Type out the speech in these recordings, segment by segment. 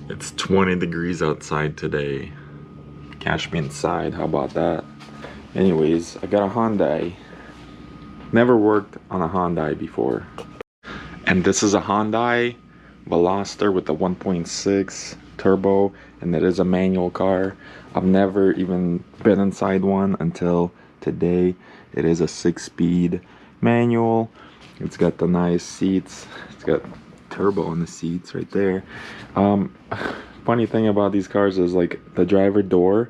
It's 20 degrees outside today. Catch me inside, how about that? Anyways, I got a Hyundai. Never worked on a Hyundai before. And this is a Hyundai Veloster with a 1.6 turbo, and it is a manual car. I've never even been inside one until today. It is a 6-speed manual. It's got the nice seats. It's got turbo in the seats right there. Funny thing about these cars is like the driver door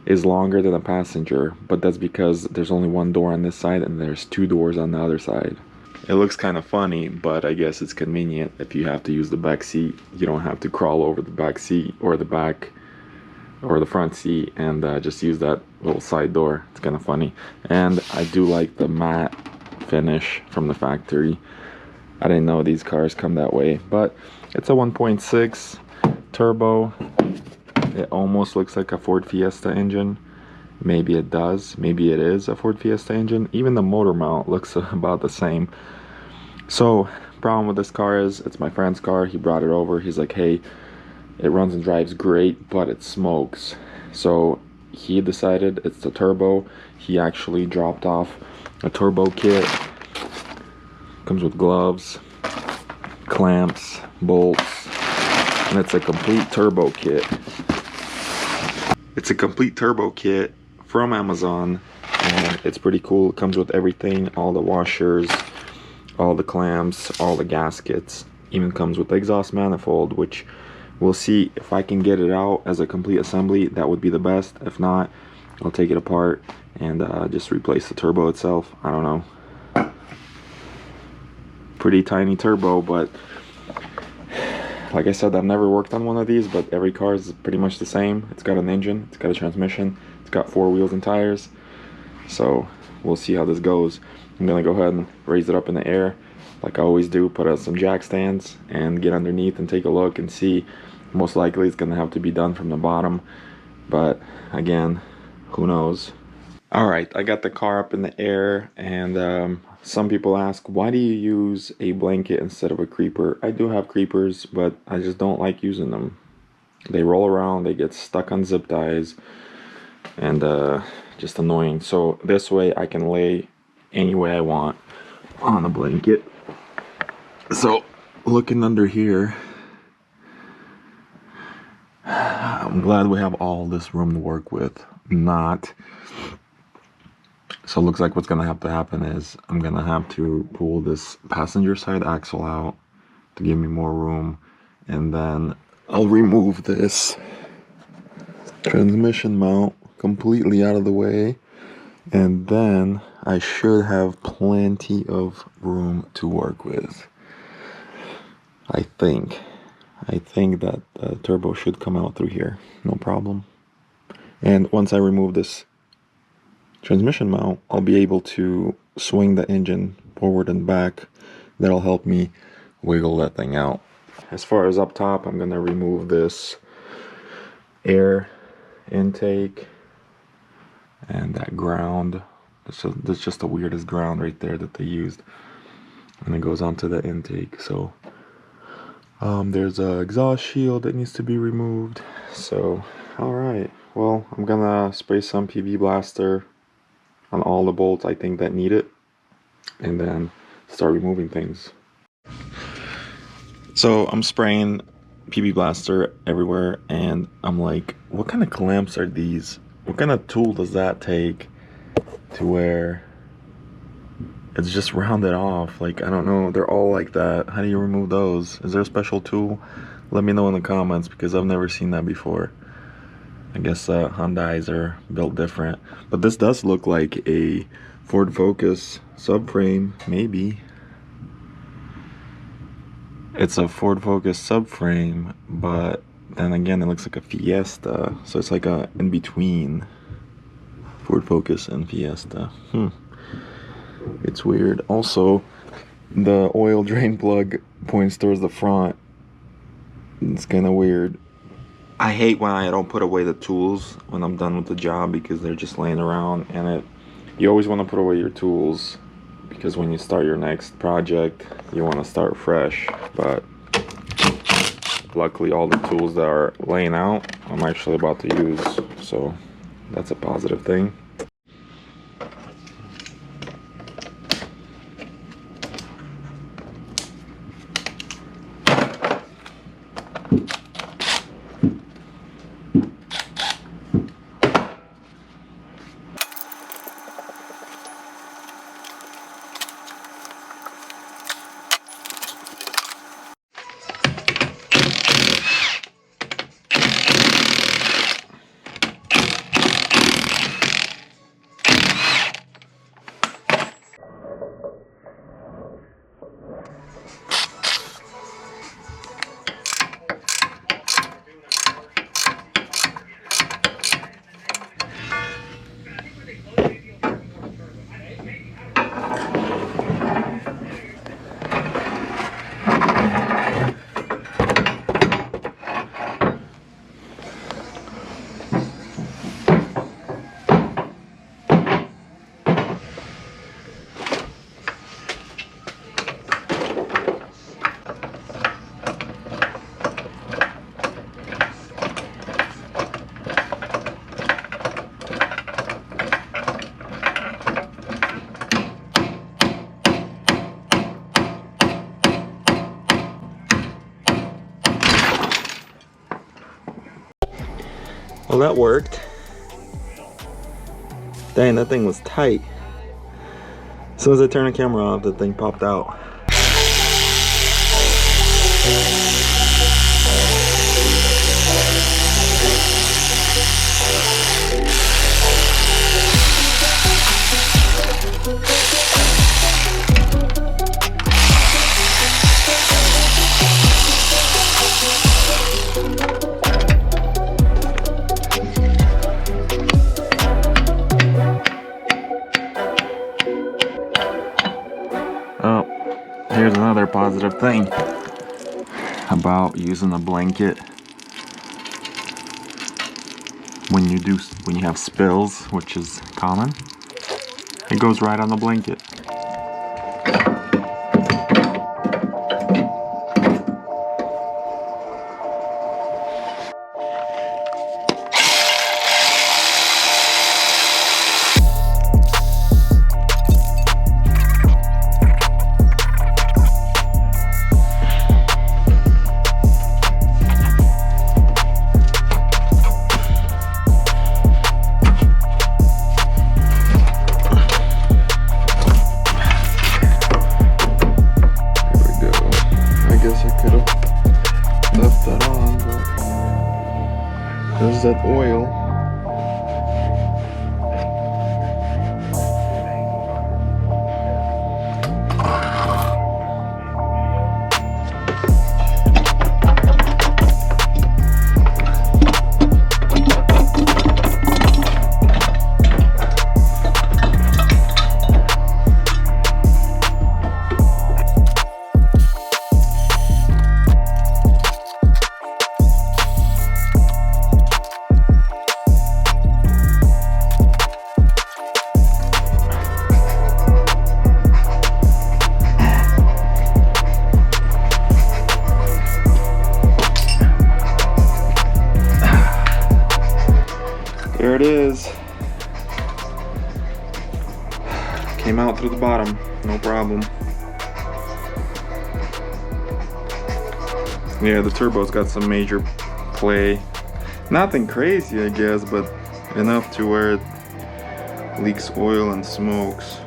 is longer than the passenger, but that's because there's only one door on this side and there's 2 doors on the other side. It looks kind of funny, but I guess it's convenient if you have to use the back seat. You don't have to crawl over the back seat or the back or the front seat and just use that little side door. It's kind of funny. And I do like the matte finish from the factory. I didn't know these cars come that way, but it's a 1.6 turbo. It almost looks like a Ford Fiesta engine. Maybe it does. Maybe it is a Ford Fiesta engine. Even the motor mount looks about the same. So, problem with this car is, it's my friend's car. He brought it over. He's like, hey, it runs and drives great, but it smokes. So, he decided it's the turbo. He actually dropped off a turbo kit. Comes with gloves, clamps, bolts, and it's a complete turbo kit. It's a complete turbo kit from Amazon, and it's pretty cool. It comes with everything, all the washers, all the clamps, all the gaskets. Even comes with the exhaust manifold, which we'll see if I can get it out as a complete assembly. That would be the best. If not, I'll take it apart and just replace the turbo itself. I don't know. Pretty tiny turbo, but like I said, I've never worked on one of these, but every car is pretty much the same. It's got an engine, it's got a transmission, it's got 4 wheels and tires. So we'll see how this goes. I'm gonna go ahead and raise it up in the air like I always do, put out some jack stands and get underneath and take a look and see. Most likely it's gonna have to be done from the bottom, but again, who knows. All right, I got the car up in the air, and some people ask, why do you use a blanket instead of a creeper? I do have creepers, but I just don't like using them. They roll around, they get stuck on zip ties, and just annoying. So this way I can lay any way I want on a blanket. So looking under here, I'm glad we have all this room to work with. So it looks like what's gonna have to happen is I'm gonna have to pull this passenger side axle out to give me more room, and then I'll remove this transmission mount completely out of the way, and then I should have plenty of room to work with. I think that the turbo should come out through here, no problem. And once I remove this transmission mount, I'll be able to swing the engine forward and back. That'll help me wiggle that thing out. As far as up top, I'm gonna remove this air intake and that ground. That's just the weirdest ground right there that they used, and it goes onto the intake. So there's a exhaust shield that needs to be removed. So all right, well, I'm gonna spray some PB Blaster on all the bolts I think that need it, and then start removing things. So I'm spraying PB Blaster everywhere, and I'm like, what kind of clamps are these? What kind of tool does that take to where it's just rounded off? Like, I don't know, they're all like that. How do you remove those? Is there a special tool? Let me know in the comments, because I've never seen that before. I guess Hyundais are built different, but this does look like a Ford Focus subframe. Maybe it's a Ford Focus subframe, but then again it looks like a Fiesta, so it's like a in between Ford Focus and Fiesta. It's weird. Also, the oil drain plug points towards the front. It's kind of weird. I hate when I don't put away the tools when I'm done with the job, because they're just laying around, and you always want to put away your tools, because when you start your next project you want to start fresh. But luckily all the tools that are laying out I'm actually about to use, so that's a positive thing. Well, that worked. Dang, that thing was tight. As soon as I turned the camera off, the thing popped out. Oh, here's another positive thing about using a blanket when you have spills, which is common. It goes right on the blanket. There's that oil. There it is. Came out through the bottom, no problem. Yeah, the turbo's got some major play. Nothing crazy, I guess, but enough to where it leaks oil and smokes.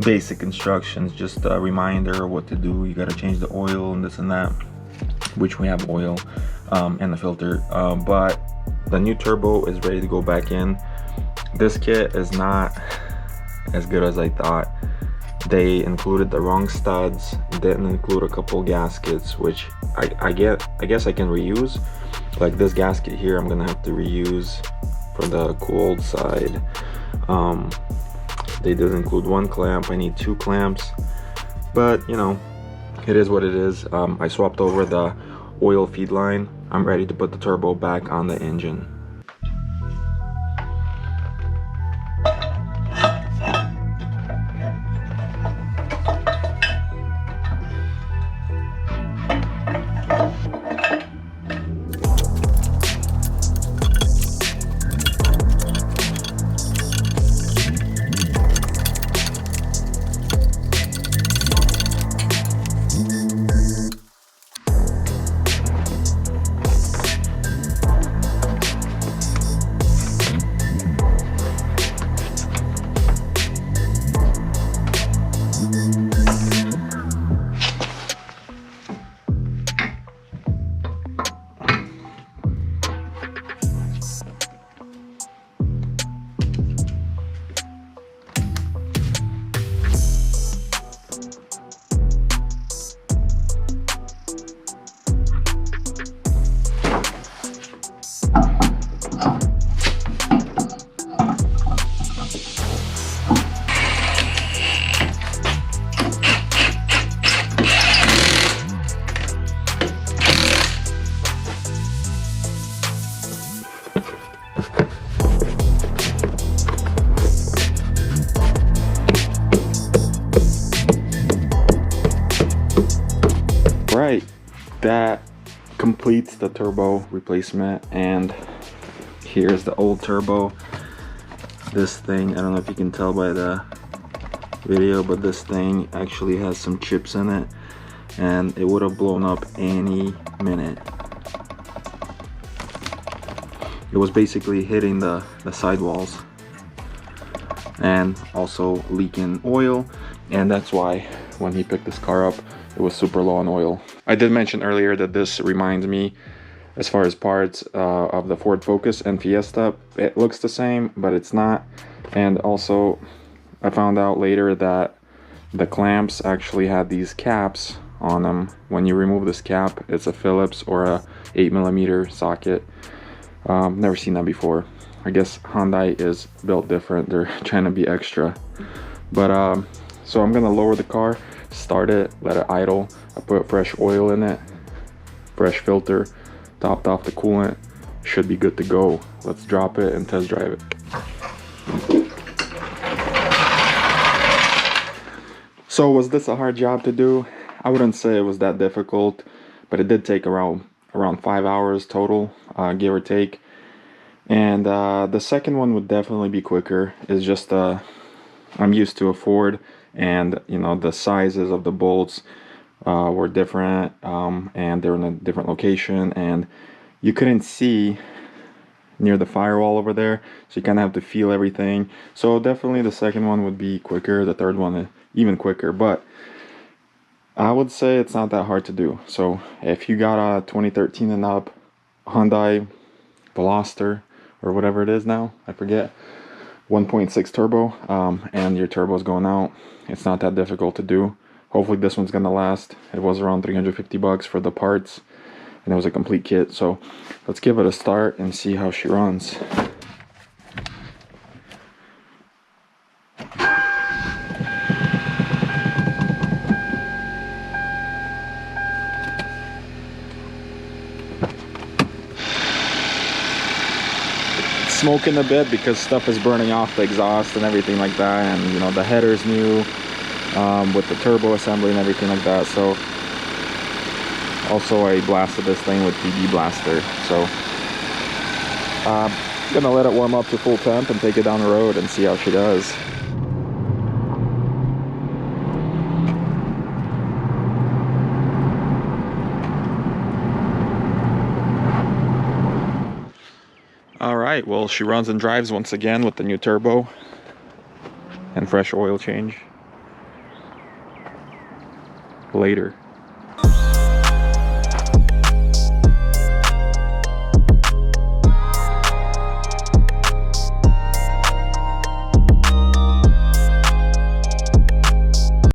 Basic instructions, just a reminder of what to do. You got to change the oil and this and that, which we have oil and the filter, but the new turbo is ready to go back in. This kit is not as good as I thought. They included the wrong studs, didn't include a couple gaskets, which I guess I can reuse. Like this gasket here, I'm gonna have to reuse for the cooled side. They did include one clamp. I need 2 clamps, but you know, it is what it is. I swapped over the oil feed line. I'm ready to put the turbo back on the engine. Right, that completes the turbo replacement, and here's the old turbo. This thing, I don't know if you can tell by the video, but this thing actually has some chips in it, and it would have blown up any minute. It was basically hitting the sidewalls and also leaking oil, and that's why when he picked this car up, it was super low on oil. I did mention earlier that this reminds me, as far as parts, of the Ford Focus and Fiesta. It looks the same, but it's not. And also, I found out later that the clamps actually had these caps on them. When you remove this cap, it's a Phillips or a 8mm socket. Never seen that before. I guess Hyundai is built different. They're trying to be extra. But so I'm gonna lower the car, start it, let it idle. I put fresh oil in it, fresh filter, topped off the coolant. Should be good to go. Let's drop it and test drive it. So was this a hard job to do? I wouldn't say it was that difficult, but it did take around 5 hours total, give or take. And the second one would definitely be quicker. It's just I'm used to a Ford, and you know, the sizes of the bolts were different, and they're in a different location, and you couldn't see near the firewall over there, so you kind of have to feel everything. So definitely the second one would be quicker, the third one even quicker, but I would say it's not that hard to do. So if you got a 2013 and up Hyundai Veloster or whatever it is now, I forget, 1.6 turbo, and your turbo's going out, it's not that difficult to do. Hopefully this one's gonna last. It was around 350 bucks for the parts, and it was a complete kit. So let's give it a start and see how she runs. Smoking a bit because stuff is burning off the exhaust and everything like that, and you know, the header's new, with the turbo assembly and everything like that. So also I blasted this thing with PB Blaster, so I'm gonna let it warm up to full temp and take it down the road and see how she does. Alright, well, she runs and drives once again with the new turbo and fresh oil change. Later.